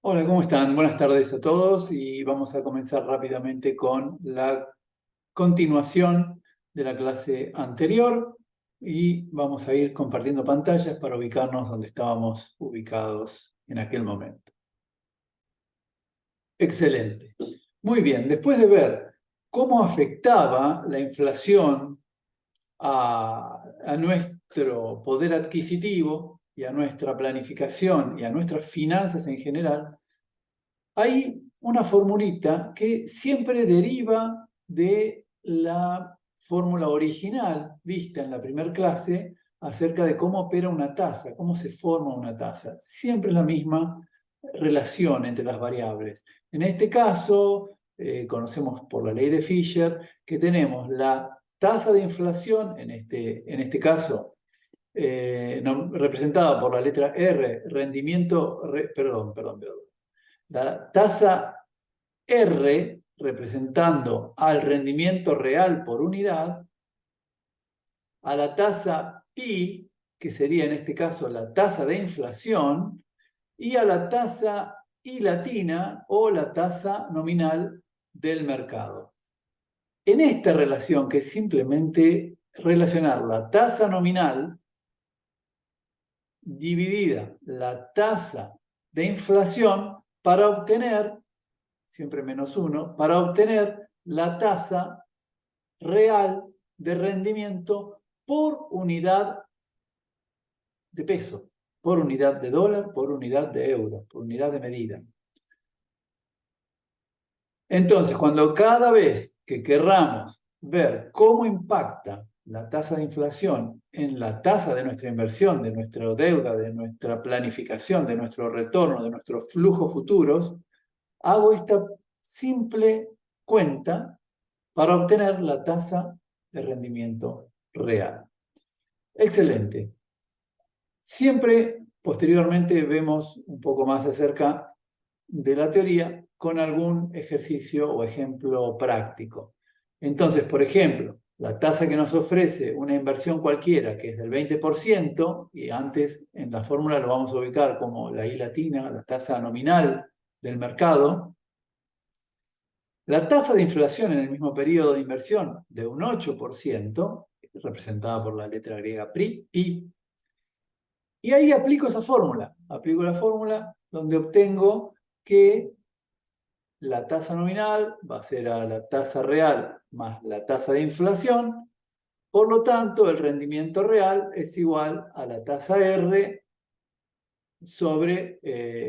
Hola, ¿cómo están? Buenas tardes a todos y vamos a comenzar rápidamente con la continuación de la clase anterior y vamos a ir compartiendo pantallas para ubicarnos donde estábamos ubicados en aquel momento. Excelente. Muy bien, después de ver cómo afectaba la inflación a nuestro poder adquisitivo y a nuestra planificación y a nuestras finanzas en general, hay una formulita que siempre deriva de la fórmula original vista en la primera clase acerca de cómo opera una tasa, cómo se forma una tasa. Siempre la misma relación entre las variables. En este caso, conocemos por la ley de Fisher que tenemos la tasa de inflación, en este caso, representada por la letra R, perdón. La tasa R representando al rendimiento real por unidad, a la tasa pi, que sería en este caso la tasa de inflación, y a la tasa I latina o la tasa nominal del mercado. En esta relación, que es simplemente relacionar la tasa nominal dividida la tasa de inflación para obtener, siempre -1, para obtener la tasa real de rendimiento por unidad de peso, por unidad de dólar, por unidad de euro, por unidad de medida. Entonces, cuando cada vez que querramos ver cómo impacta la tasa de inflación en la tasa de nuestra inversión, de nuestra deuda, de nuestra planificación, de nuestro retorno, de nuestros flujos futuros, hago esta simple cuenta para obtener la tasa de rendimiento real. Excelente. Siempre, posteriormente, vemos un poco más acerca de la teoría con algún ejercicio o ejemplo práctico. Entonces, por ejemplo, la tasa que nos ofrece una inversión cualquiera, que es del 20%, y antes en la fórmula lo vamos a ubicar como la I latina, la tasa nominal del mercado. La tasa de inflación en el mismo periodo de inversión de un 8%, representada por la letra griega pi, y ahí aplico esa fórmula. Aplico la fórmula donde obtengo que la tasa nominal va a ser a la tasa real más la tasa de inflación. Por lo tanto, el rendimiento real es igual a la tasa R sobre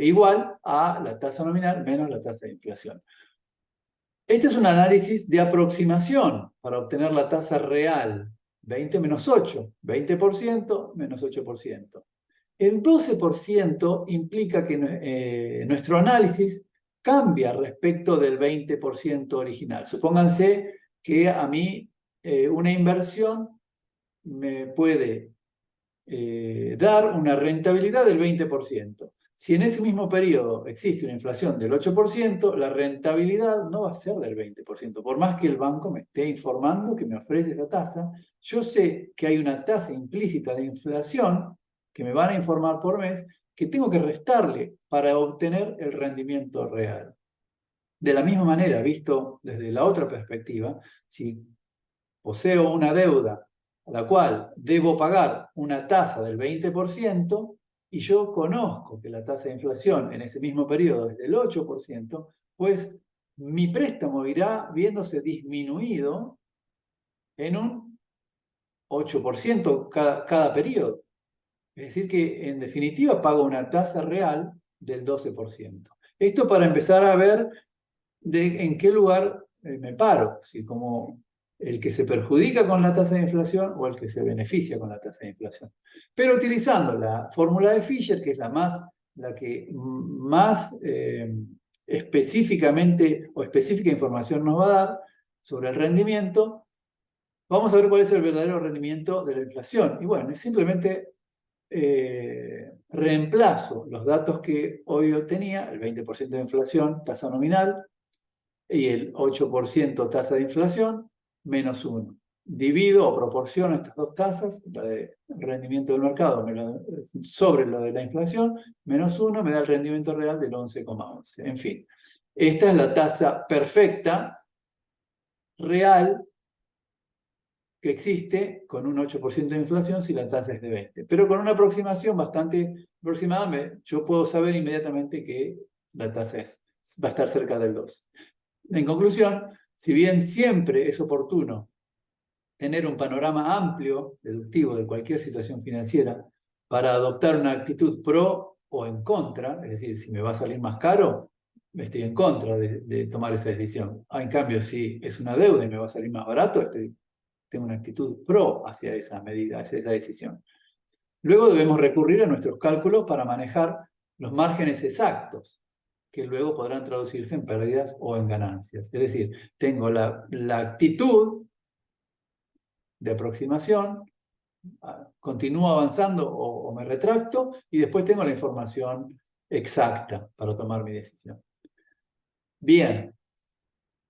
igual a la tasa nominal menos la tasa de inflación. Este es un análisis de aproximación para obtener la tasa real, 20 menos 8, 20% menos 8%. El 12% implica que nuestro análisis cambia respecto del 20% original. Supónganse que a mí una inversión me puede dar una rentabilidad del 20%. Si en ese mismo periodo existe una inflación del 8%, la rentabilidad no va a ser del 20%. Por más que el banco me esté informando que me ofrece esa tasa, yo sé que hay una tasa implícita de inflación que me van a informar por mes que tengo que restarle para obtener el rendimiento real. De la misma manera, visto desde la otra perspectiva, si poseo una deuda a la cual debo pagar una tasa del 20% y yo conozco que la tasa de inflación en ese mismo periodo es del 8%, pues mi préstamo irá viéndose disminuido en un 8% cada periodo. Es decir que en definitiva pago una tasa real del 12%. Esto para empezar a ver en qué lugar me paro, si como el que se perjudica con la tasa de inflación o el que se beneficia con la tasa de inflación. Pero utilizando la fórmula de Fisher, que es la que más específicamente o específica información nos va a dar sobre el rendimiento, vamos a ver cuál es el verdadero rendimiento de la inflación. Y bueno, es simplemente reemplazo los datos que hoy obtenía, el 20% de inflación, tasa nominal, y el 8% tasa de inflación, menos 1. divido o proporciono estas dos tasas, la de rendimiento del mercado sobre lo de la inflación, menos 1 me da el rendimiento real del 11,11. En fin, esta es la tasa perfecta, real, que existe con un 8% de inflación si la tasa es de 20. Pero con una aproximación bastante aproximada, yo puedo saber inmediatamente que la tasa va a estar cerca del 12. En conclusión, si bien siempre es oportuno tener un panorama amplio, deductivo de cualquier situación financiera, para adoptar una actitud pro o en contra, es decir, si me va a salir más caro, estoy en contra de tomar esa decisión. En cambio, si es una deuda y me va a salir más barato, tengo una actitud pro hacia esa medida, hacia esa decisión. Luego debemos recurrir a nuestros cálculos para manejar los márgenes exactos, que luego podrán traducirse en pérdidas o en ganancias. Es decir, tengo la actitud de aproximación, continúo avanzando o me retracto, y después tengo la información exacta para tomar mi decisión. Bien,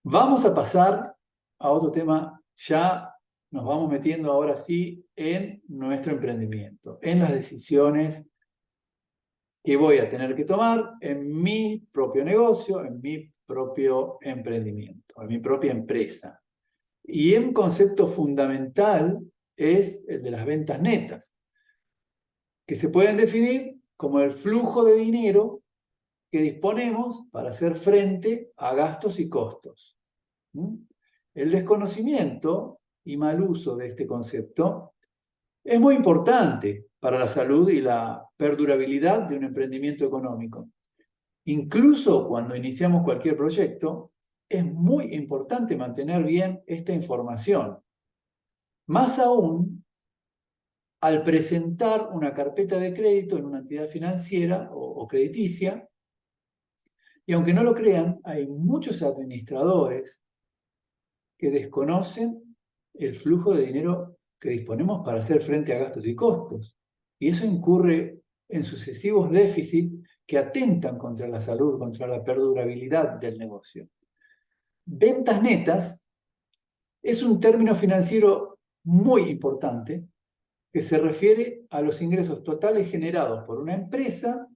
vamos a pasar a otro tema. Ya nos vamos metiendo ahora sí en nuestro emprendimiento, en las decisiones que voy a tener que tomar en mi propio negocio, en mi propio emprendimiento, en mi propia empresa. Y un concepto fundamental es el de las ventas netas, que se pueden definir como el flujo de dinero que disponemos para hacer frente a gastos y costos. El desconocimiento y mal uso de este concepto es muy importante para la salud y la perdurabilidad de un emprendimiento económico. Incluso cuando iniciamos cualquier proyecto, es muy importante mantener bien esta información. Más aún al presentar una carpeta de crédito en una entidad financiera o crediticia. Y aunque no lo crean, hay muchos administradores que desconocen el flujo de dinero que disponemos para hacer frente a gastos y costos. Y eso incurre en sucesivos déficits que atentan contra la salud, contra la perdurabilidad del negocio. Ventas netas es un término financiero muy importante que se refiere a los ingresos totales generados por una empresa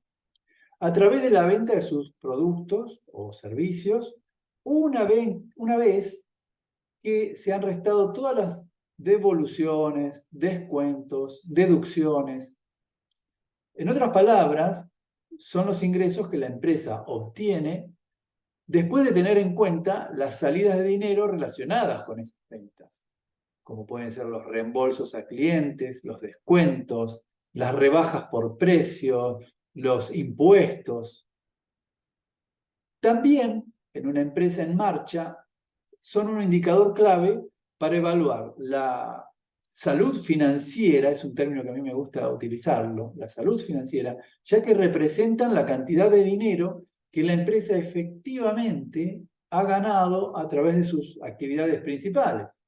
a través de la venta de sus productos o servicios una vez que se han restado todas las devoluciones, descuentos, deducciones. En otras palabras, son los ingresos que la empresa obtiene después de tener en cuenta las salidas de dinero relacionadas con esas ventas, como pueden ser los reembolsos a clientes, los descuentos, las rebajas por precio, los impuestos. También, en una empresa en marcha, son un indicador clave para evaluar la salud financiera, es un término que a mí me gusta utilizarlo, la salud financiera, ya que representan la cantidad de dinero que la empresa efectivamente ha ganado a través de sus actividades principales,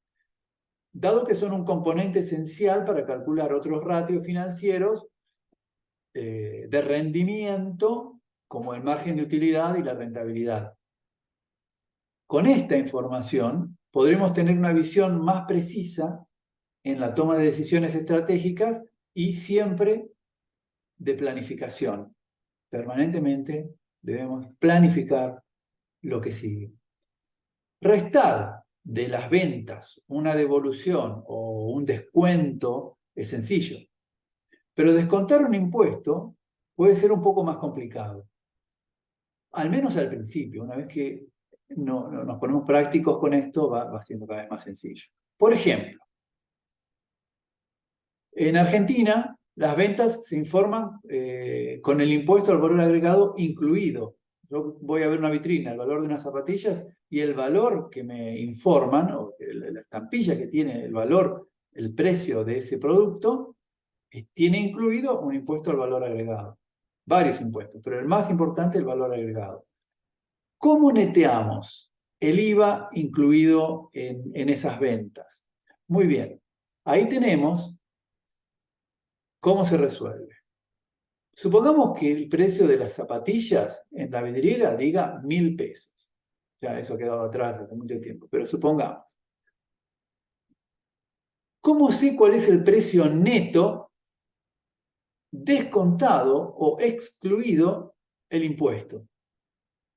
dado que son un componente esencial para calcular otros ratios financieros de rendimiento, como el margen de utilidad y la rentabilidad. Con esta información podremos tener una visión más precisa en la toma de decisiones estratégicas y siempre de planificación. Permanentemente debemos planificar lo que sigue. Restar de las ventas una devolución o un descuento es sencillo, pero descontar un impuesto puede ser un poco más complicado. Al menos al principio, una vez que nos ponemos prácticos con esto, va siendo cada vez más sencillo. Por ejemplo, en Argentina, las ventas se informan con el impuesto al valor agregado incluido. Yo voy a ver una vitrina, el valor de unas zapatillas, y el valor que me informan, o la estampilla que tiene el valor, el precio de ese producto, tiene incluido un impuesto al valor agregado. Varios impuestos, pero el más importante es el valor agregado. ¿Cómo neteamos el IVA incluido en esas ventas? Muy bien, ahí tenemos cómo se resuelve. Supongamos que el precio de las zapatillas en la vidriera diga 1.000 pesos. Ya eso ha quedado atrás hace mucho tiempo, pero supongamos. ¿Cómo sé cuál es el precio neto descontado o excluido el impuesto?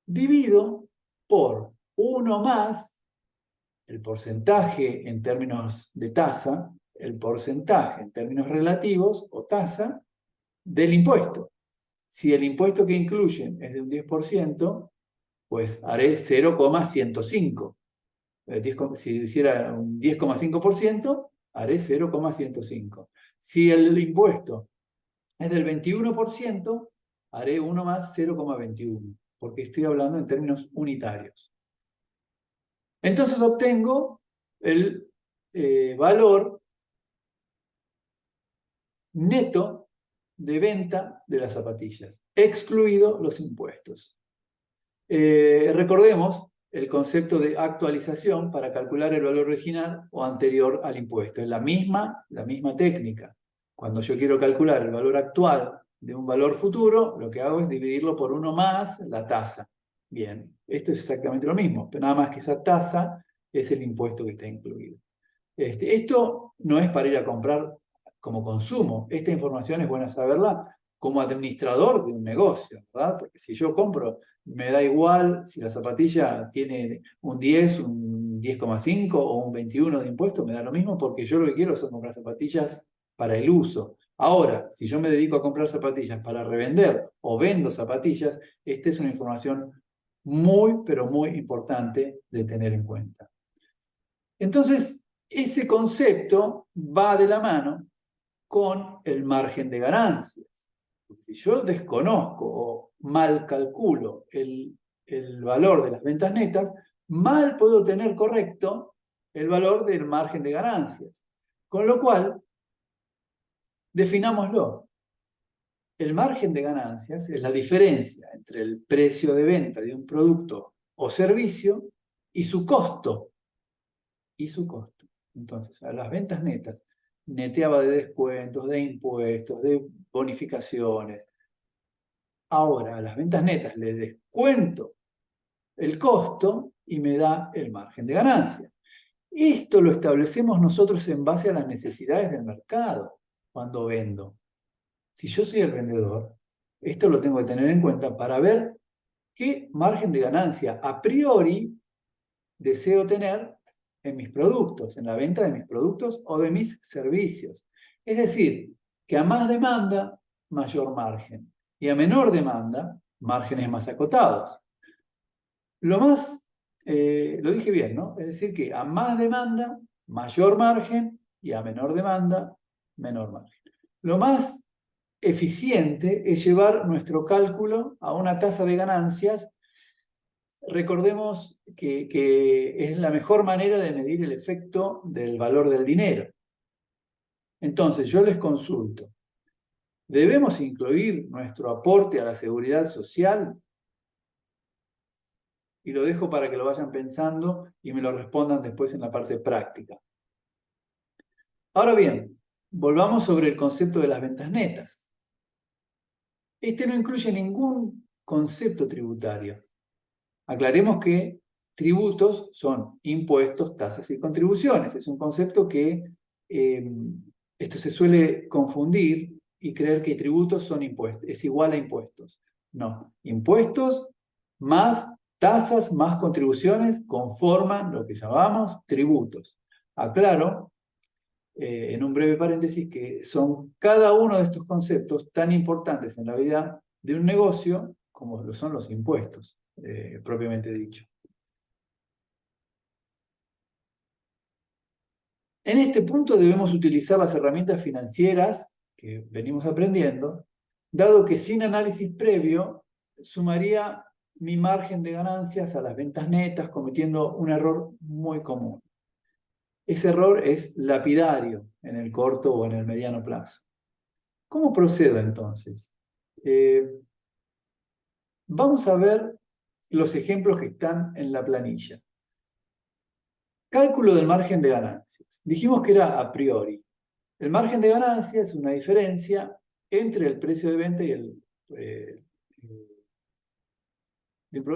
Divido por 1 más el porcentaje en términos de tasa, el porcentaje en términos relativos o tasa del impuesto. Si el impuesto que incluyen es de un 10%, pues haré 0,105. Si hiciera un 10,5%, haré 0,105. Si el impuesto es del 21%, haré 1 más 0,21, porque estoy hablando en términos unitarios. Entonces obtengo el valor neto de venta de las zapatillas, excluido los impuestos. Recordemos el concepto de actualización para calcular el valor original o anterior al impuesto. Es la misma técnica. Cuando yo quiero calcular el valor actual de un valor futuro, lo que hago es dividirlo por 1 más la tasa. Bien, esto es exactamente lo mismo, pero nada más que esa tasa es el impuesto que está incluido. Esto no es para ir a comprar como consumo. Esta información es buena saberla como administrador de un negocio, ¿verdad? Porque si yo compro, me da igual si la zapatilla tiene un 10, un 10,5 o un 21 de impuesto, me da lo mismo porque yo lo que quiero son comprar zapatillas para el uso. Ahora, si yo me dedico a comprar zapatillas para revender o vendo zapatillas, esta es una información muy, pero muy importante de tener en cuenta. Entonces, ese concepto va de la mano con el margen de ganancias. Si yo desconozco o mal calculo el valor de las ventas netas, mal puedo tener correcto el valor del margen de ganancias. Con lo cual, definámoslo. El margen de ganancias es la diferencia entre el precio de venta de un producto o servicio y su costo. Entonces, a las ventas netas neteaba de descuentos, de impuestos, de bonificaciones. Ahora, a las ventas netas le descuento el costo y me da el margen de ganancia. Esto lo establecemos nosotros en base a las necesidades del mercado cuando vendo. Si yo soy el vendedor, esto lo tengo que tener en cuenta para ver qué margen de ganancia a priori deseo tener en mis productos, en la venta de mis productos o de mis servicios. Es decir, que a más demanda, mayor margen. Y a menor demanda, márgenes más acotados. Lo dije bien, ¿no? Es decir, que a más demanda, mayor margen, y a menor demanda, menor margen. Lo más eficiente es llevar nuestro cálculo a una tasa de ganancias. Recordemos que es la mejor manera de medir el efecto del valor del dinero. Entonces, yo les consulto, ¿debemos incluir nuestro aporte a la seguridad social? Y lo dejo para que lo vayan pensando y me lo respondan después en la parte práctica. Ahora bien, volvamos sobre el concepto de las ventas netas. Este no incluye ningún concepto tributario. Aclaremos que tributos son impuestos, tasas y contribuciones. Es un concepto que esto se suele confundir y creer que tributos son impuestos, es igual a impuestos. No, impuestos más tasas más contribuciones conforman lo que llamamos tributos. Aclaro, en un breve paréntesis, que son cada uno de estos conceptos tan importantes en la vida de un negocio como lo son los impuestos, propiamente dicho. En este punto debemos utilizar las herramientas financieras que venimos aprendiendo, dado que sin análisis previo sumaría mi margen de ganancias a las ventas netas, cometiendo un error muy común. Ese error es lapidario en el corto o en el mediano plazo. ¿Cómo procedo entonces? Vamos a ver los ejemplos que están en la planilla. Cálculo del margen de ganancias. Dijimos que era a priori. El margen de ganancia es una diferencia entre el precio de venta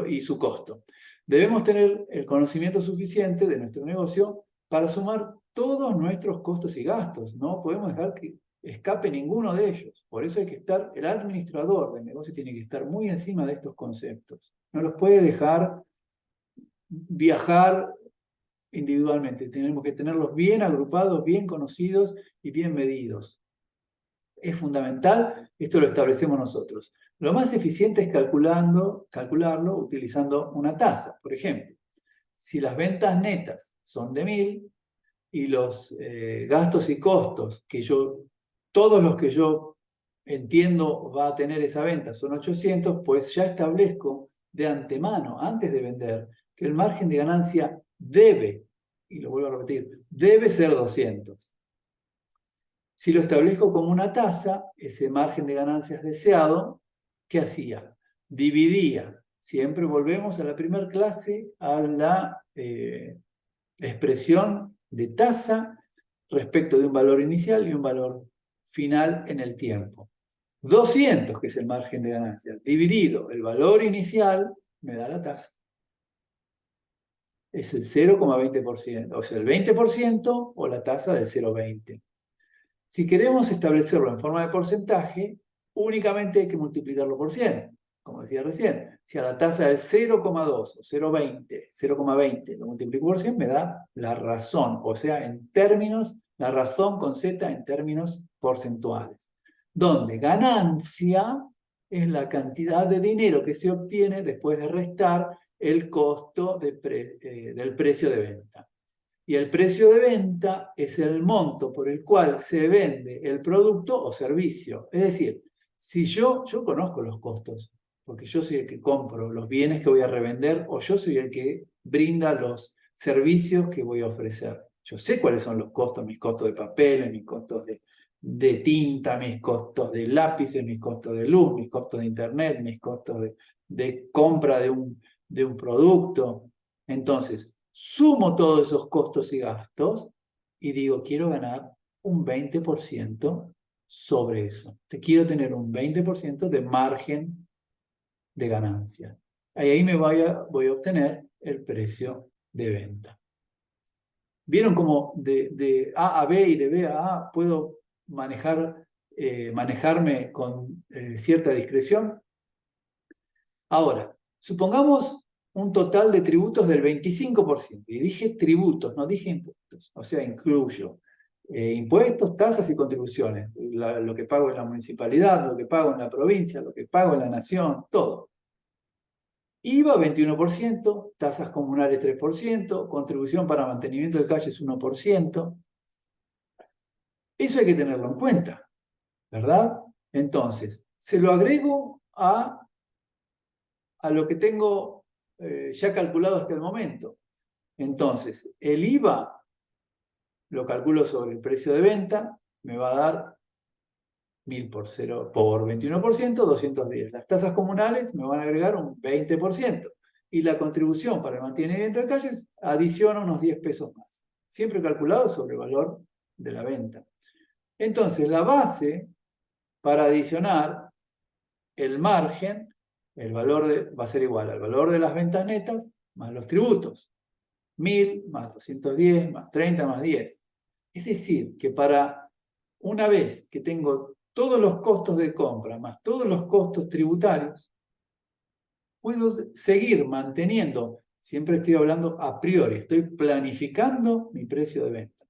y su costo. Debemos tener el conocimiento suficiente de nuestro negocio para sumar todos nuestros costos y gastos. No podemos dejar que escape ninguno de ellos. Por eso hay que estar, el administrador del negocio tiene que estar muy encima de estos conceptos. No los puede dejar viajar individualmente. Tenemos que tenerlos bien agrupados, bien conocidos y bien medidos. Es fundamental, esto lo establecemos nosotros. Lo más eficiente es calcularlo utilizando una tasa. Por ejemplo, si las ventas netas son de 1000 y los gastos y costos todos los que yo entiendo va a tener esa venta son 800, pues ya establezco de antemano, antes de vender, que el margen de ganancia debe, y lo vuelvo a repetir, debe ser 200. Si lo establezco como una tasa, ese margen de ganancias deseado, ¿qué hacía? Dividía. Siempre volvemos a la primera clase, a la expresión de tasa respecto de un valor inicial y un valor final en el tiempo. 200, que es el margen de ganancias, dividido el valor inicial, me da la tasa. Es el 0,20%, o sea, el 20% o la tasa del 0,20. Si queremos establecerlo en forma de porcentaje, únicamente hay que multiplicarlo por 100. Como decía recién, si a la tasa es 0,2 o 0,20 lo multiplico por 100, me da la razón, o sea, en términos, la razón con Z en términos porcentuales. Donde ganancia es la cantidad de dinero que se obtiene después de restar el costo del precio de venta. Y el precio de venta es el monto por el cual se vende el producto o servicio. Es decir, si yo conozco los costos, porque yo soy el que compro los bienes que voy a revender o yo soy el que brinda los servicios que voy a ofrecer. Yo sé cuáles son los costos, mis costos de papel, mis costos de tinta, mis costos de lápices, mis costos de luz, mis costos de internet, mis costos de compra de un producto. Entonces, sumo todos esos costos y gastos y digo, quiero ganar un 20% sobre eso. Quiero tener un 20% de margen de ganancia. Ahí voy a obtener el precio de venta. ¿Vieron cómo de A a B y de B a A puedo manejarme con cierta discreción? Ahora, supongamos un total de tributos del 25%. Y dije tributos, no dije impuestos. O sea, incluyo impuestos, tasas y contribuciones. Lo que pago en la municipalidad, lo que pago en la provincia, lo que pago en la nación, todo. IVA 21%, tasas comunales 3%, contribución para mantenimiento de calles 1%. Eso hay que tenerlo en cuenta, ¿verdad? Entonces, se lo agrego a lo que tengo ya calculado hasta el momento. Entonces, el IVA lo calculo sobre el precio de venta, me va a dar 1000 por 21%, 210. Las tasas comunales me van a agregar un 20%. Y la contribución para el mantenimiento de calles adiciona unos 10 pesos más. Siempre calculado sobre el valor de la venta. Entonces, la base para adicionar el margen, el valor va a ser igual al valor de las ventas netas más los tributos. 1000 más 210 más 30 más 10. Es decir, que para una vez que tengo todos los costos de compra más todos los costos tributarios, puedo seguir manteniendo, siempre estoy hablando a priori, estoy planificando mi precio de venta.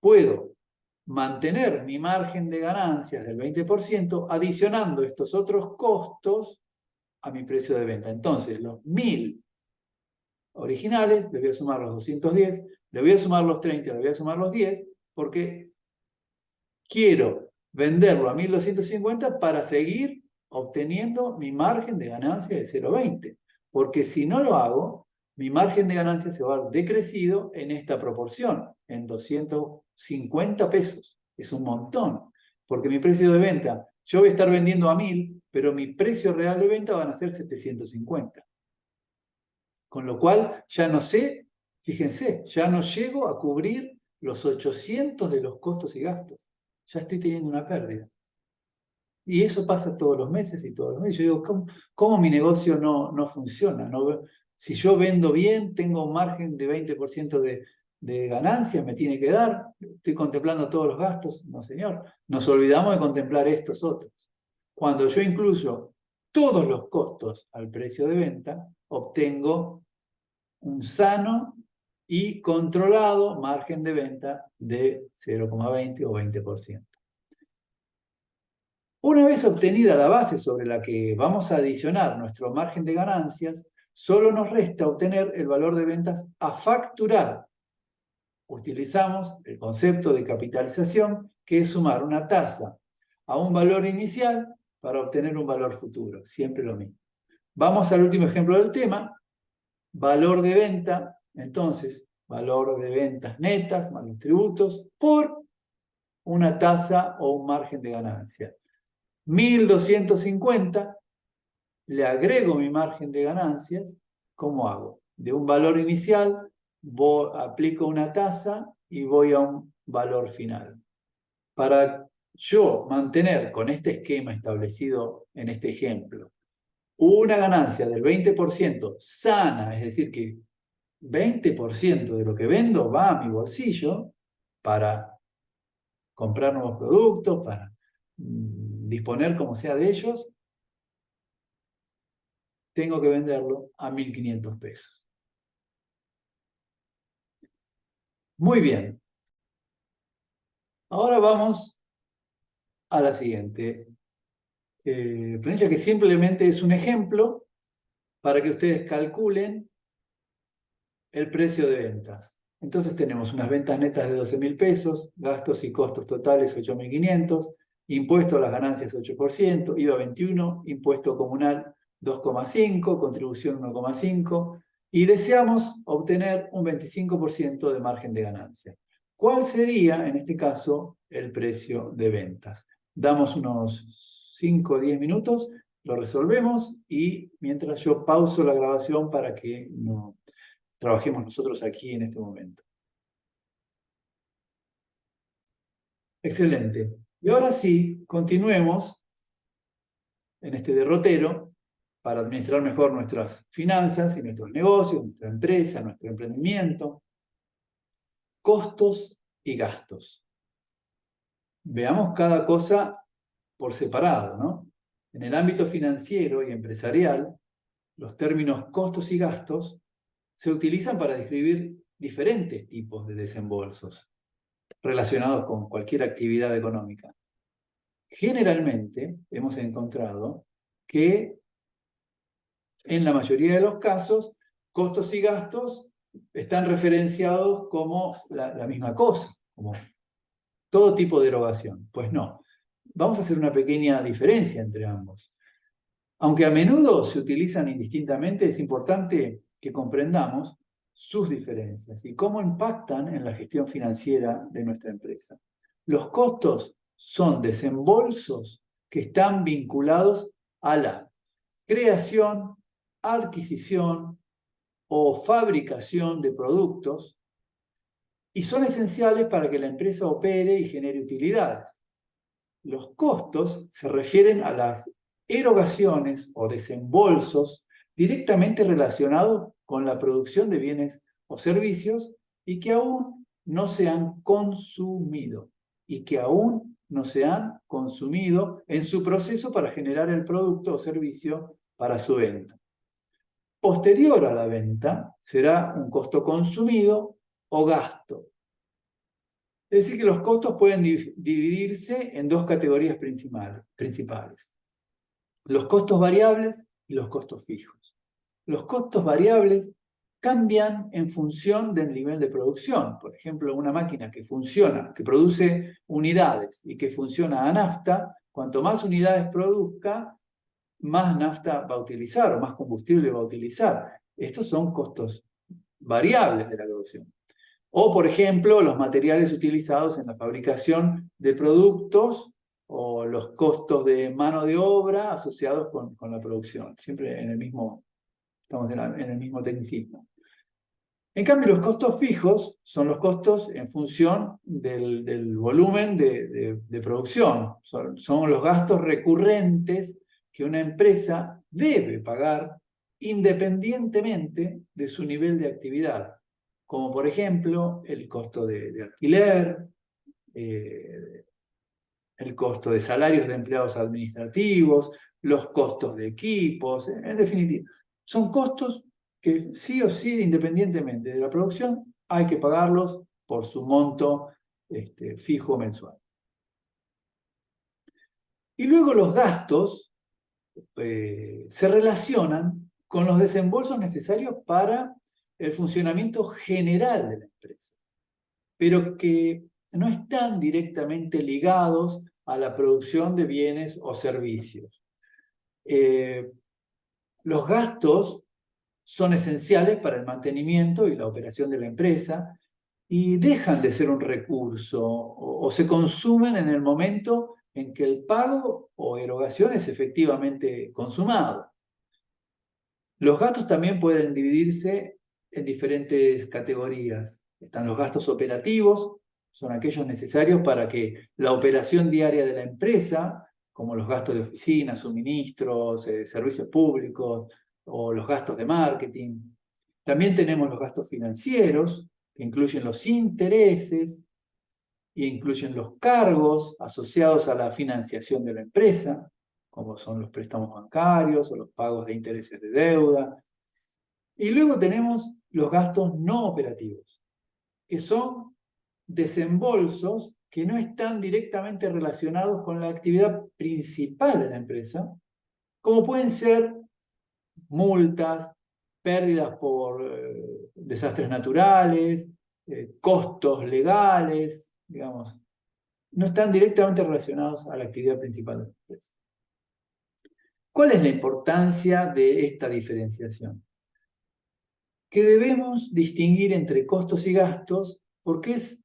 Puedo mantener mi margen de ganancias del 20% adicionando estos otros costos a mi precio de venta. Entonces, los 1000 originales, le voy a sumar los 210, le voy a sumar los 30, le voy a sumar los 10, porque quiero venderlo a 1250 para seguir obteniendo mi margen de ganancia de 0,20. Porque si no lo hago, mi margen de ganancia se va a ver decrecido en esta proporción, en 250 pesos. Es un montón, porque mi precio de venta, yo voy a estar vendiendo a 1000, pero mi precio real de venta van a ser 750. Con lo cual, ya no sé, fíjense, ya no llego a cubrir los 800 de los costos y gastos. Ya estoy teniendo una pérdida. Y eso pasa todos los meses y todos los meses. Yo digo, ¿cómo mi negocio no funciona? Si yo vendo bien, tengo un margen de 20% de ganancias me tiene que dar? ¿Estoy contemplando todos los gastos? No, señor. Nos olvidamos de contemplar estos otros. Cuando yo incluyo todos los costos al precio de venta, obtengo un sano y controlado margen de venta de 0,20 o 20%. Una vez obtenida la base sobre la que vamos a adicionar nuestro margen de ganancias, solo nos resta obtener el valor de ventas a facturar. Utilizamos el concepto de capitalización, que es sumar una tasa a un valor inicial para obtener un valor futuro. Siempre lo mismo. Vamos al último ejemplo del tema. Valor de venta. Entonces, valor de ventas netas más los tributos por una tasa o un margen de ganancia. 1.250, le agrego mi margen de ganancias. ¿Cómo hago? De un valor inicial, aplico una tasa y voy a un valor final. Para yo mantener con este esquema establecido en este ejemplo una ganancia del 20% sana, es decir, que 20% de lo que vendo va a mi bolsillo para comprar nuevos productos, para disponer como sea de ellos, tengo que venderlo a 1.500 pesos. Muy bien. Ahora vamos a la siguiente planilla, que simplemente es un ejemplo para que ustedes calculen el precio de ventas. Entonces tenemos unas ventas netas de 12.000 pesos, gastos y costos totales 8.500, impuesto a las ganancias 8%, IVA 21%, impuesto comunal 2,5%, contribución 1,5%, y deseamos obtener un 25% de margen de ganancia. ¿Cuál sería, en este caso, el precio de ventas? Damos unos 5 o 10 minutos, lo resolvemos, y mientras yo pauso la grabación para que no trabajemos nosotros aquí en este momento. Excelente. Y ahora sí, continuemos en este derrotero para administrar mejor nuestras finanzas y nuestros negocios, nuestra empresa, nuestro emprendimiento. Costos y gastos. Veamos cada cosa por separado, ¿no? En el ámbito financiero y empresarial, los términos costos y gastos se utilizan para describir diferentes tipos de desembolsos relacionados con cualquier actividad económica. Generalmente hemos encontrado que en la mayoría de los casos, costos y gastos están referenciados como la misma cosa, como todo tipo de erogación. Pues no, vamos a hacer una pequeña diferencia entre ambos. Aunque a menudo se utilizan indistintamente, es importante que comprendamos sus diferencias y cómo impactan en la gestión financiera de nuestra empresa. Los costos son desembolsos que están vinculados a la creación, adquisición o fabricación de productos y son esenciales para que la empresa opere y genere utilidades. Los costos se refieren a las erogaciones o desembolsos directamente relacionados con la producción de bienes o servicios y que aún no se han consumido en su proceso para generar el producto o servicio para su venta. Posterior a la venta será un costo consumido o gasto. Es decir, que los costos pueden dividirse en dos categorías principales. Los costos variables y los costos fijos. Los costos variables cambian en función del nivel de producción. Por ejemplo, una máquina que funciona, que produce unidades y que funciona a nafta, cuanto más unidades produzca, más nafta va a utilizar o más combustible va a utilizar. Estos son costos variables de la producción. O, por ejemplo, los materiales utilizados en la fabricación de productos o los costos de mano de obra asociados con la producción. Siempre estamos en el mismo tecnicismo. En cambio, los costos fijos son los costos en función del volumen de producción. Son los gastos recurrentes que una empresa debe pagar independientemente de su nivel de actividad. como por ejemplo el costo de alquiler, el costo de salarios de empleados administrativos, los costos de equipos, en definitiva. Son costos que sí o sí, independientemente de la producción, hay que pagarlos por su monto fijo mensual. Y luego los gastos se relacionan con los desembolsos necesarios para el funcionamiento general de la empresa, pero que no están directamente ligados a la producción de bienes o servicios. Los gastos son esenciales para el mantenimiento y la operación de la empresa y dejan de ser un recurso o se consumen en el momento en que el pago o erogación es efectivamente consumado. Los gastos también pueden dividirse en diferentes categorías. Están los gastos operativos, son aquellos necesarios para que la operación diaria de la empresa, como los gastos de oficina, suministros, servicios públicos o los gastos de marketing. También tenemos los gastos financieros, que incluyen los intereses e incluyen los cargos asociados a la financiación de la empresa, como son los préstamos bancarios o los pagos de intereses de deuda. Y luego tenemos los gastos no operativos, que son desembolsos que no están directamente relacionados con la actividad principal de la empresa, como pueden ser multas, pérdidas por desastres naturales, costos legales, digamos, no están directamente relacionados a la actividad principal de la empresa. ¿Cuál es la importancia de esta diferenciación? Que debemos distinguir entre costos y gastos porque es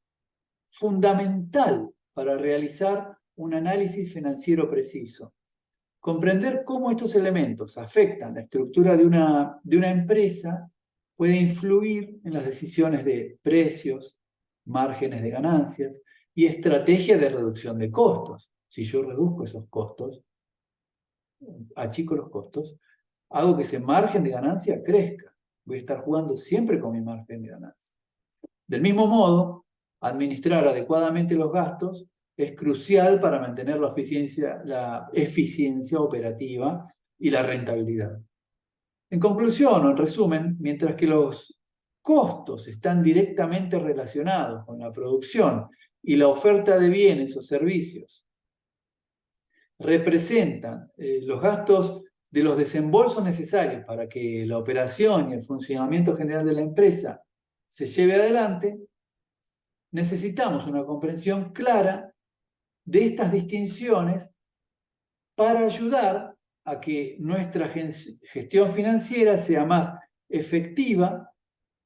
fundamental para realizar un análisis financiero preciso. Comprender cómo estos elementos afectan la estructura de una empresa puede influir en las decisiones de precios, márgenes de ganancias y estrategias de reducción de costos. Si yo reduzco esos costos, achico los costos, hago que ese margen de ganancia crezca. Voy a estar jugando siempre con mi margen de ganancia. Del mismo modo, administrar adecuadamente los gastos es crucial para mantener la eficiencia operativa y la rentabilidad. En conclusión o en resumen, mientras que los costos están directamente relacionados con la producción y la oferta de bienes o servicios, representan los gastos de los desembolsos necesarios para que la operación y el funcionamiento general de la empresa se lleve adelante, necesitamos una comprensión clara de estas distinciones para ayudar a que nuestra gestión financiera sea más efectiva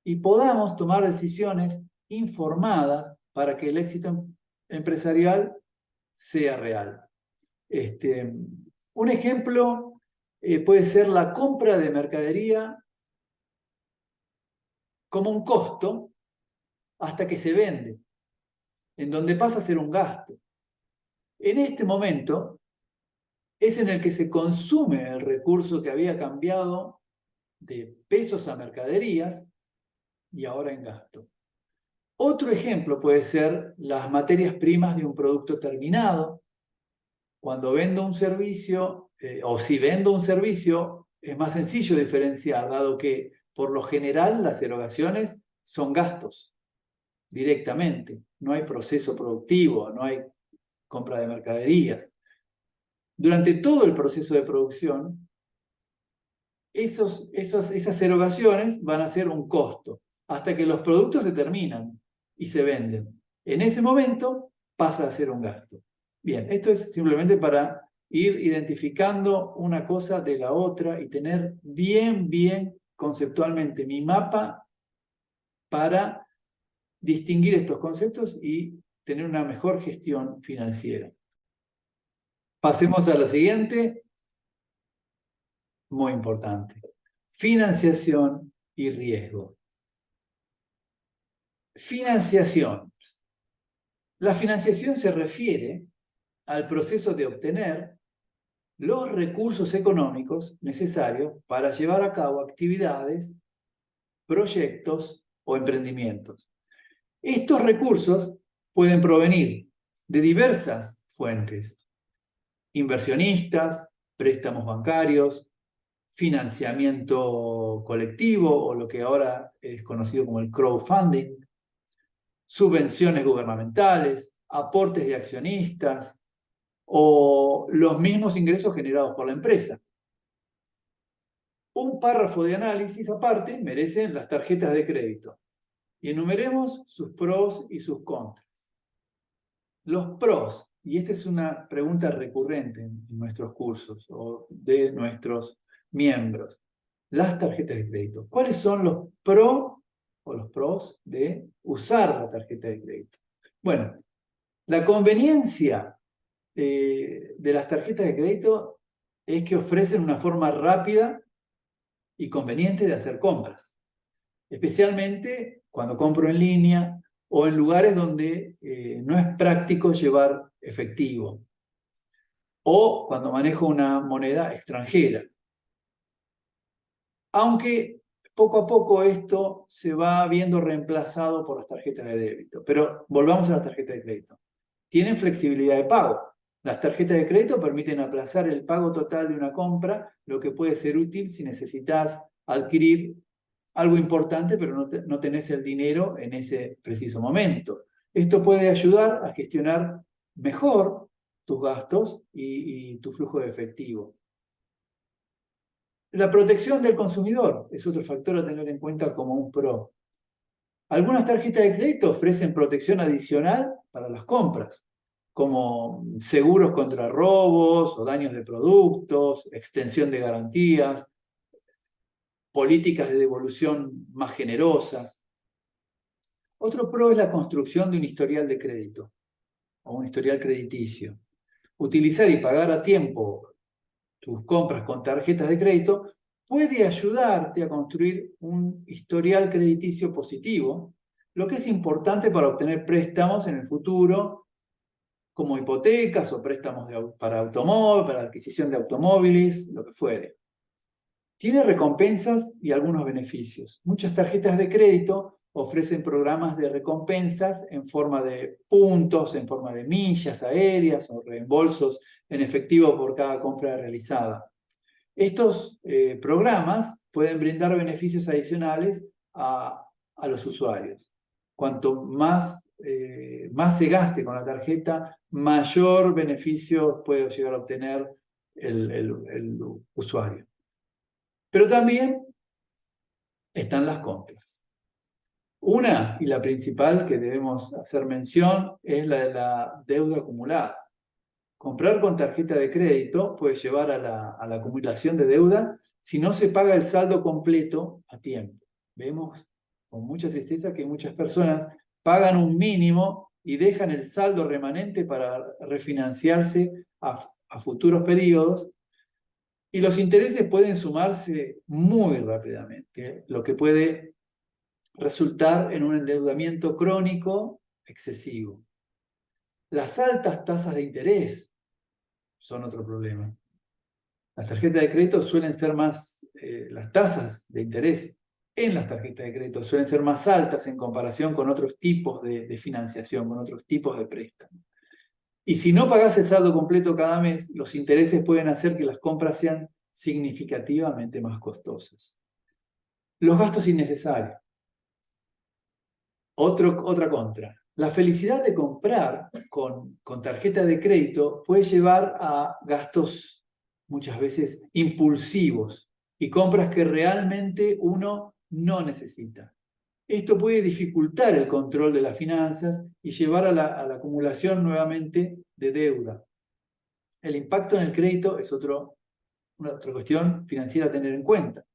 y podamos tomar decisiones informadas para que el éxito empresarial sea real. Un ejemplo puede ser la compra de mercadería como un costo hasta que se vende, en donde pasa a ser un gasto. En este momento es en el que se consume el recurso que había cambiado de pesos a mercaderías y ahora en gasto. Otro ejemplo puede ser las materias primas de un producto terminado. Cuando vendo un servicio, o si vendo un servicio, es más sencillo diferenciar, dado que por lo general las erogaciones son gastos directamente. No hay proceso productivo, no hay compra de mercaderías. Durante todo el proceso de producción, esas erogaciones van a ser un costo, hasta que los productos se terminan y se venden. En ese momento pasa a ser un gasto. Bien, esto es simplemente para ir identificando una cosa de la otra y tener bien conceptualmente mi mapa para distinguir estos conceptos y tener una mejor gestión financiera. Pasemos a lo siguiente, muy importante. Financiación y riesgo. Financiación. La financiación se refiere al proceso de obtener los recursos económicos necesarios para llevar a cabo actividades, proyectos o emprendimientos. Estos recursos pueden provenir de diversas fuentes: inversionistas, préstamos bancarios, financiamiento colectivo o lo que ahora es conocido como el crowdfunding, subvenciones gubernamentales, aportes de accionistas o los mismos ingresos generados por la empresa. Un párrafo de análisis aparte merecen las tarjetas de crédito y enumeremos sus pros y sus contras. Los pros, y esta es una pregunta recurrente en nuestros cursos o de nuestros miembros, las tarjetas de crédito. ¿Cuáles son los pros o los pros de usar la tarjeta de crédito? Bueno, la conveniencia de las tarjetas de crédito es que ofrecen una forma rápida y conveniente de hacer compras, especialmente cuando compro en línea o en lugares donde no es práctico llevar efectivo, o cuando manejo una moneda extranjera. Aunque poco a poco esto se va viendo reemplazado por las tarjetas de débito. Pero volvamos a las tarjetas de crédito. Tienen flexibilidad de pago. Las tarjetas de crédito permiten aplazar el pago total de una compra, lo que puede ser útil si necesitas adquirir algo importante, pero no tenés el dinero en ese preciso momento. Esto puede ayudar a gestionar mejor tus gastos y tu flujo de efectivo. La protección del consumidor es otro factor a tener en cuenta como un pro. Algunas tarjetas de crédito ofrecen protección adicional para las compras, como seguros contra robos o daños de productos, extensión de garantías, políticas de devolución más generosas. Otro pro es la construcción de un historial de crédito o un historial crediticio. Utilizar y pagar a tiempo tus compras con tarjetas de crédito puede ayudarte a construir un historial crediticio positivo, lo que es importante para obtener préstamos en el futuro, como hipotecas o préstamos para automóvil, para adquisición de automóviles, lo que fuere. Tiene recompensas y algunos beneficios. Muchas tarjetas de crédito ofrecen programas de recompensas en forma de puntos, en forma de millas aéreas o reembolsos en efectivo por cada compra realizada. Estos programas pueden brindar beneficios adicionales a los usuarios. Cuanto más se gaste con la tarjeta, mayor beneficio puede llegar a obtener el usuario. Pero también están las contras. Una, y la principal que debemos hacer mención, es la de la deuda acumulada. Comprar con tarjeta de crédito puede llevar a la acumulación de deuda si no se paga el saldo completo a tiempo. Vemos con mucha tristeza que muchas personas pagan un mínimo y dejan el saldo remanente para refinanciarse a futuros periodos, y los intereses pueden sumarse muy rápidamente, lo que puede resultar en un endeudamiento crónico excesivo. Las altas tasas de interés son otro problema. Las tarjetas de crédito suelen ser más, las tasas de interés en las tarjetas de crédito suelen ser más altas en comparación con otros tipos de financiación, con otros tipos de préstamos. Y si no pagás el saldo completo cada mes, los intereses pueden hacer que las compras sean significativamente más costosas. Los gastos innecesarios. Otra contra. La felicidad de comprar con tarjeta de crédito puede llevar a gastos muchas veces impulsivos y compras que realmente uno no necesita. Esto puede dificultar el control de las finanzas y llevar a la acumulación nuevamente de deuda. El impacto en el crédito es una otra cuestión financiera a tener en cuenta.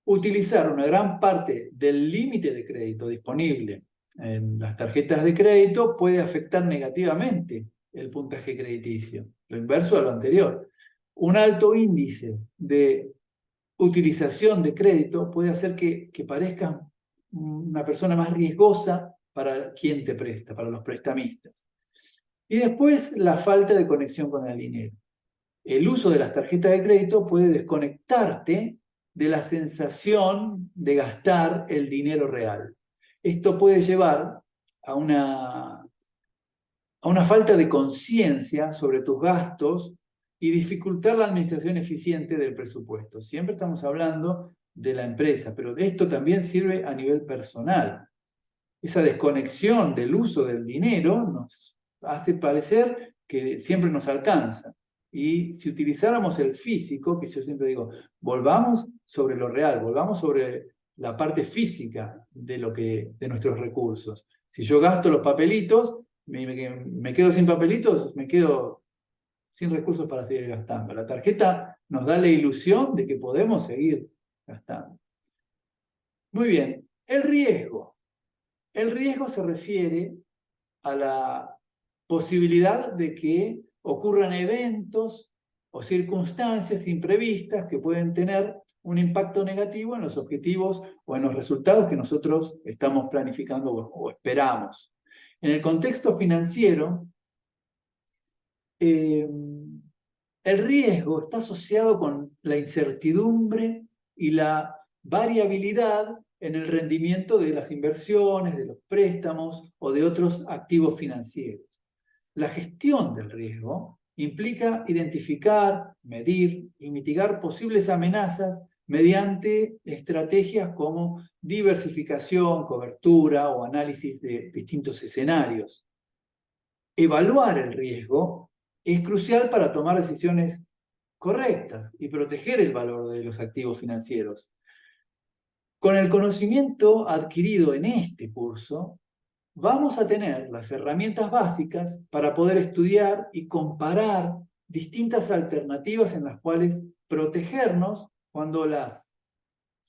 Utilizar una gran parte del límite de crédito disponible en las tarjetas de crédito puede afectar negativamente el puntaje crediticio, lo inverso a lo anterior. Un alto índice de utilización de crédito puede hacer que parezcas una persona más riesgosa para quien te presta, para los prestamistas. Y después, la falta de conexión con el dinero. El uso de las tarjetas de crédito puede desconectarte de la sensación de gastar el dinero real. Esto puede llevar a una falta de conciencia sobre tus gastos y dificultar la administración eficiente del presupuesto. Siempre estamos hablando de la empresa, pero esto también sirve a nivel personal. Esa desconexión del uso del dinero nos hace parecer que siempre nos alcanza. Y si utilizáramos el físico, que yo siempre digo, volvamos sobre lo real, volvamos sobre la parte física de nuestros recursos. Si yo gasto los papelitos, me quedo sin papelitos, me quedo sin recursos para seguir gastando. La tarjeta nos da la ilusión de que podemos seguir gastando. Muy bien, el riesgo. El riesgo se refiere a la posibilidad de que ocurran eventos o circunstancias imprevistas que pueden tener un impacto negativo en los objetivos o en los resultados que nosotros estamos planificando o esperamos. En el contexto financiero, el riesgo está asociado con la incertidumbre y la variabilidad en el rendimiento de las inversiones, de los préstamos o de otros activos financieros. La gestión del riesgo implica identificar, medir y mitigar posibles amenazas mediante estrategias como diversificación, cobertura o análisis de distintos escenarios. Evaluar el riesgo es crucial para tomar decisiones correctas y proteger el valor de los activos financieros. Con el conocimiento adquirido en este curso, vamos a tener las herramientas básicas para poder estudiar y comparar distintas alternativas en las cuales protegernos cuando las,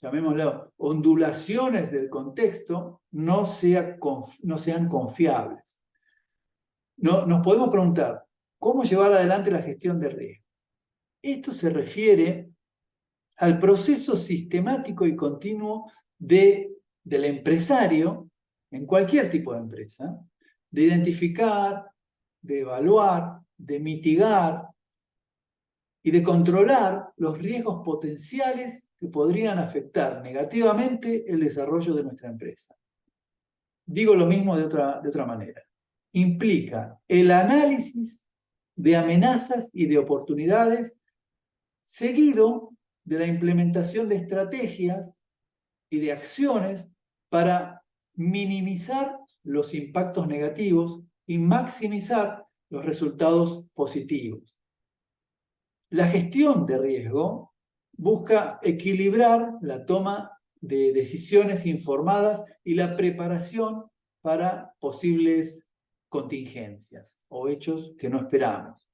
llamémoslo, ondulaciones del contexto no sean confiables. Nos podemos preguntar, ¿cómo llevar adelante la gestión de riesgo? Esto se refiere al proceso sistemático y continuo del empresario, en cualquier tipo de empresa, de identificar, de evaluar, de mitigar y de controlar los riesgos potenciales que podrían afectar negativamente el desarrollo de nuestra empresa. Digo lo mismo de otra manera. Implica el análisis de amenazas y de oportunidades seguido de la implementación de estrategias y de acciones para minimizar los impactos negativos y maximizar los resultados positivos. La gestión de riesgo busca equilibrar la toma de decisiones informadas y la preparación para posibles contingencias o hechos que no esperamos.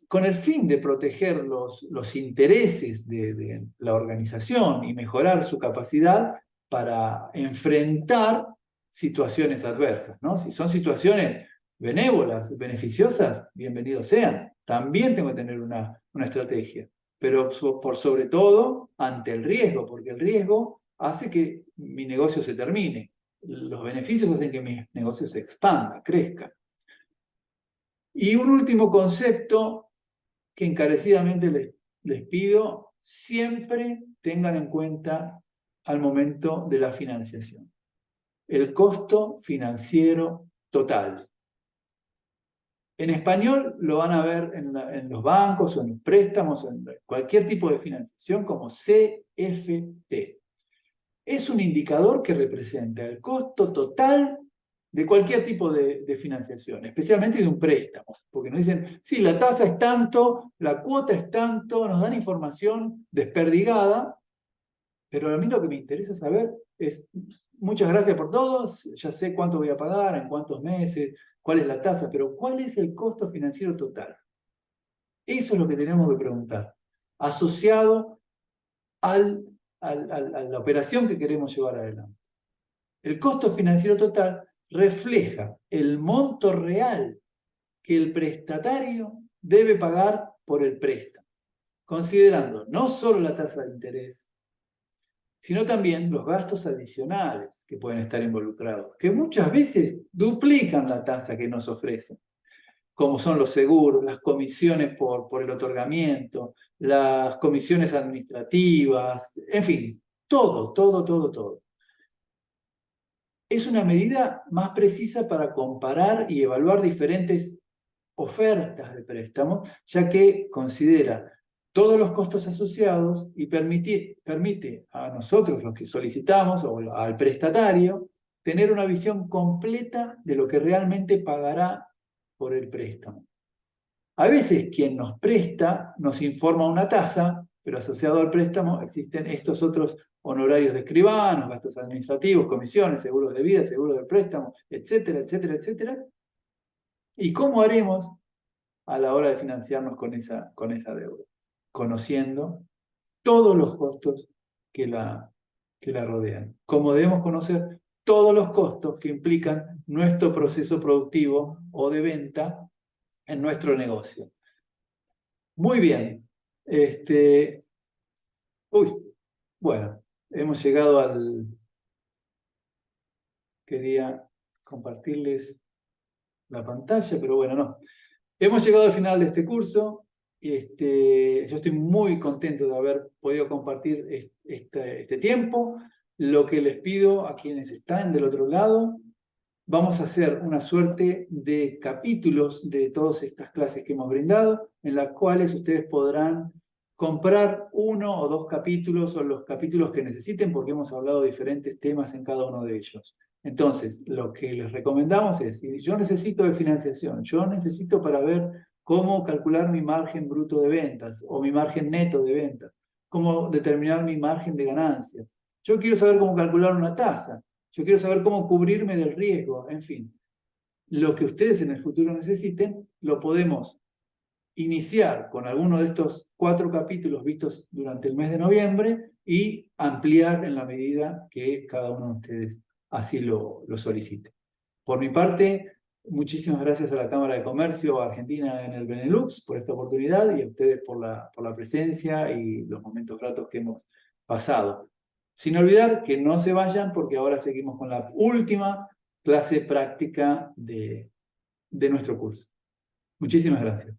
Con el fin de proteger los intereses de la organización y mejorar su capacidad para enfrentar situaciones adversas, ¿no? Si son situaciones benévolas, beneficiosas, bienvenidos sean. También tengo que tener una estrategia, pero por sobre todo ante el riesgo, porque el riesgo hace que mi negocio se termine. Los beneficios hacen que mi negocio se expanda, crezca. Y un último concepto que encarecidamente les pido, siempre tengan en cuenta al momento de la financiación. El costo financiero total. En español lo van a ver en los bancos o en los préstamos, en cualquier tipo de financiación como CFT. Es un indicador que representa el costo total de cualquier tipo de financiación, especialmente de un préstamo, porque nos dicen, sí, la tasa es tanto, la cuota es tanto, nos dan información desperdigada, pero a mí lo que me interesa saber es, muchas gracias por todo, ya sé cuánto voy a pagar, en cuántos meses, cuál es la tasa, pero ¿cuál es el costo financiero total? Eso es lo que tenemos que preguntar, asociado a la operación que queremos llevar adelante. El costo financiero total refleja el monto real que el prestatario debe pagar por el préstamo, considerando no solo la tasa de interés, sino también los gastos adicionales que pueden estar involucrados, que muchas veces duplican la tasa que nos ofrecen, como son los seguros, las comisiones por el otorgamiento, las comisiones administrativas, en fin, todo. es una medida más precisa para comparar y evaluar diferentes ofertas de préstamo, ya que considera todos los costos asociados y permite a nosotros, los que solicitamos, o al prestatario, tener una visión completa de lo que realmente pagará por el préstamo. A veces quien nos presta nos informa una tasa, pero asociado al préstamo existen estos otros honorarios de escribanos, gastos administrativos, comisiones, seguros de vida, seguro del préstamo, etcétera, etcétera, etcétera. ¿Y cómo haremos a la hora de financiarnos con esa deuda? Conociendo todos los costos que la rodean. Como debemos conocer todos los costos que implican nuestro proceso productivo o de venta en nuestro negocio. Muy bien. Bueno, hemos llegado al... Quería compartirles la pantalla, pero bueno, no. Hemos llegado al final de este curso. Yo estoy muy contento de haber podido compartir este tiempo. Lo que les pido a quienes están del otro lado, vamos a hacer una suerte de capítulos de todas estas clases que hemos brindado, en las cuales ustedes podrán comprar 1 o 2 capítulos o los capítulos que necesiten, porque hemos hablado de diferentes temas en cada uno de ellos. Entonces, lo que les recomendamos es, si yo necesito de financiación, yo necesito para ver cómo calcular mi margen bruto de ventas o mi margen neto de ventas, cómo determinar mi margen de ganancias. Yo quiero saber cómo calcular una tasa. Yo quiero saber cómo cubrirme del riesgo, en fin. Lo que ustedes en el futuro necesiten, lo podemos iniciar con alguno de estos 4 capítulos vistos durante el mes de noviembre y ampliar en la medida que cada uno de ustedes así lo solicite. Por mi parte, muchísimas gracias a la Cámara de Comercio Argentina en el Benelux por esta oportunidad y a ustedes por la presencia y los momentos gratos que hemos pasado. Sin olvidar que no se vayan porque ahora seguimos con la última clase práctica de nuestro curso. Muchísimas gracias.